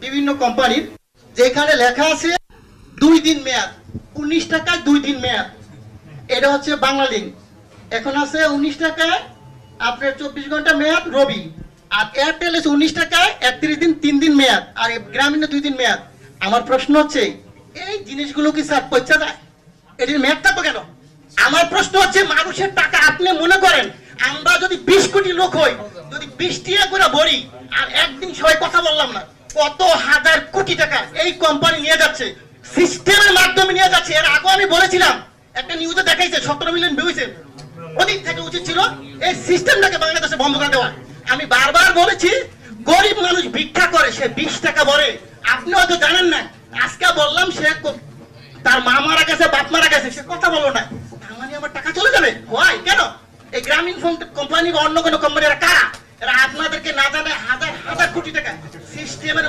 বিভিন্ন কোম্পানির, যেখানে লেখা আছে 2 দিন মেয়াদ, 19 টাকায় 2 দিন মেয়াদ। এটা হচ্ছে বাংলা লিঙ্ক। এখন আছে 19 টাকায় আপনার 24 ঘন্টা মেয়াদ রবি। আর এয়ারটেল আছে 19 টাকায় 31 দিন 3 দিন মেয়াদ, আর গ্রামীণ 2 দিন মেয়াদ। আমার প্রশ্ন হচ্ছে এই জিনিসগুলো কি স্যার পয়সা দেয়? এটির মেয়াদ থাকবে কেন? আমার প্রশ্ন হচ্ছে মানুষের টাকা আপনি মনে করেন আমরা যদি 20 কোটি লোক হই, যদি 20 টাকা করে ভরি, আর একদিন সবাই কথা বললাম না, কত হাজার কোটি টাকা এই কোম্পানি নিয়ে যাচ্ছে, সিস্টেমের মাধ্যমে নিয়ে যাচ্ছে। এর আগে আমি বলেছিলাম, একটা নিউজে দেখাইছে 17 মিলিয়ন ভিউ হয়েছে। ওদিক থেকে উচিত ছিল এই সিস্টেমটাকে বাংলাদেশে বন্ধ করে দেওয়া। আমি বারবার বলেছি গরিব মানুষ ভিক্ষা করে, সে 20 টাকা ভরে। আপনি হয়তো জানেন না, আজকে বললাম সে তার মা মারা গেছে, বাপ মারা গেছে, সে কথা বলো না, তার মানে আমার টাকা চলে যাবে। হয় কেন? এই গ্রামীণ ফোন কোম্পানি বা অন্য কোনো কোম্পানি এরা কারা? এরা আপনাদেরকে না জানে হাজার হাজার কোটি টাকা সিস্টেমের